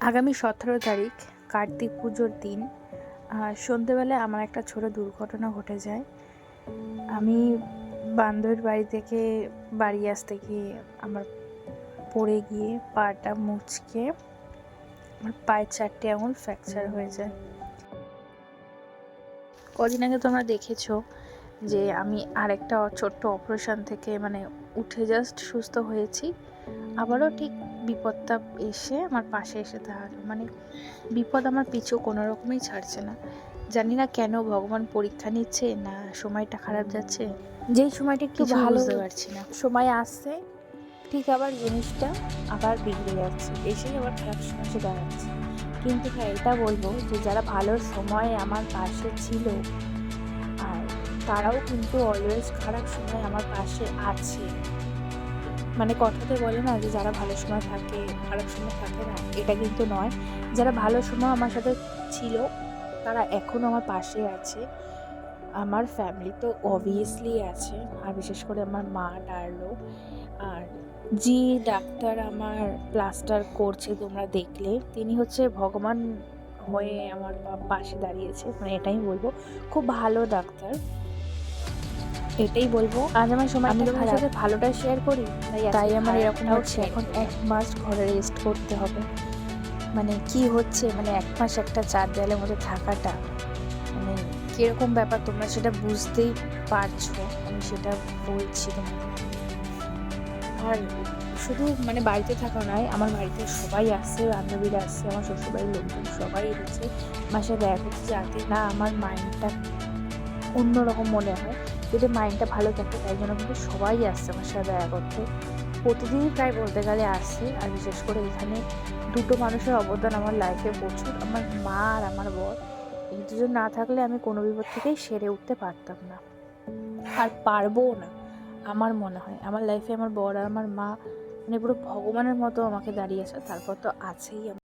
আগামী 17 তারিখ কার্তিক পুজোর দিন সন্ধেবেলায় আমার একটা ছোট দুর্ঘটনা ঘটে যায়। আমি বান্ধবীর বাড়ি থেকে বাড়ি আসতে গিয়ে আমার পড়ে গিয়ে পাটা মুচকে আমার পায়ের 4টে আঙুল ফ্র্যাকচার হয়ে যায়। কদিন আগে তোমরা দেখেছো যে আমি আরেকটা ছোট্ট অপারেশন থেকে উঠে জাস্ট সুস্থ হয়েছি। আবারও ঠিক বিপদটা এসে আমার পাশে এসে দাঁড়ালো। বিপদ আমার পিছু কোনো রকমই ছাড়ছে না। জানি না কেন ভগবান পরীক্ষা নিচ্ছে, না সময়টা খারাপ যাচ্ছে। যেই সময়টা একটু ভালো বুঝতে পারছি না, সময় আসছে ঠিক আবার জিনিসটা আবার বিগড়ে যাচ্ছে, এসেই আবার খারাপ সময় এসে দাঁড়াচ্ছে। কিন্তু হ্যাঁ, এটা বলবো যে যারা ভালো সময়ে আমার পাশে ছিল আর তারাও কিন্তু অলওয়েজ খারাপ সময় আমার পাশে আছে। কথাতে বলে না যে যারা ভালো সময় থাকে খারাপ সময় থাকে না, এটা কিন্তু নয়। যারা ভালো সময় আমার সাথে ছিল তারা এখনও আমার পাশে আছে। আমার ফ্যামিলি তো অবভিয়াসলি আছে, আর বিশেষ করে আমার মা ডারলো। আর যে ডাক্তার আমার প্লাস্টার করছে তোমরা দেখলে, তিনি হচ্ছে ভগবান হয়ে আমার পাশে দাঁড়িয়েছে। এটাই বলবো, খুব ভালো ডাক্তার। এটাই বলবো। আজ আমার সময় আমি তোমার সাথে ভালোটা শেয়ার করি, তাই আমার এরকম হচ্ছে। এখন 1 মাস ঘরে রেস্ট করতে হবে। কি হচ্ছে 1 মাস একটা চার দেয়ালের মধ্যে থাকাটা কিরকম ব্যাপার তোমরা সেটা বুঝতেই পারছো। আমি সেটা বলছি তোমাদের। আর শুধু বাড়িতে থাকা নয়, আমার বাড়িতে সবাই আসছে, বান্ধবীরা আসছে, আমার শ্বশুরবাড়ির লোকজন সবাই এসেছে আমার সাথে দেখা করতে, যাতে না আমার মাইন্ডটা অন্যরকম মনে হয়, যদি মাইন্ডটা ভালো থাকে। তাই জন্য কিন্তু সবাই আসছে আমার সাথে দেখা করতে, প্রতিদিনই প্রায় বলতে গেলে আসছে। আর বিশেষ করে এখানে দুটো মানুষের অবদান আমার লাইফে প্রচুর, আমার মা আর আমার বর। এই দুজন না থাকলে আমি কোনো বিপদ থেকেই সেরে উঠতে পারতাম না, আর পারবও না। আমার মনে হয় আমার লাইফে আমার বর আর আমার মা পুরো ভগবানের মতো আমাকে দাঁড়িয়েছে। তারপর তো আছেই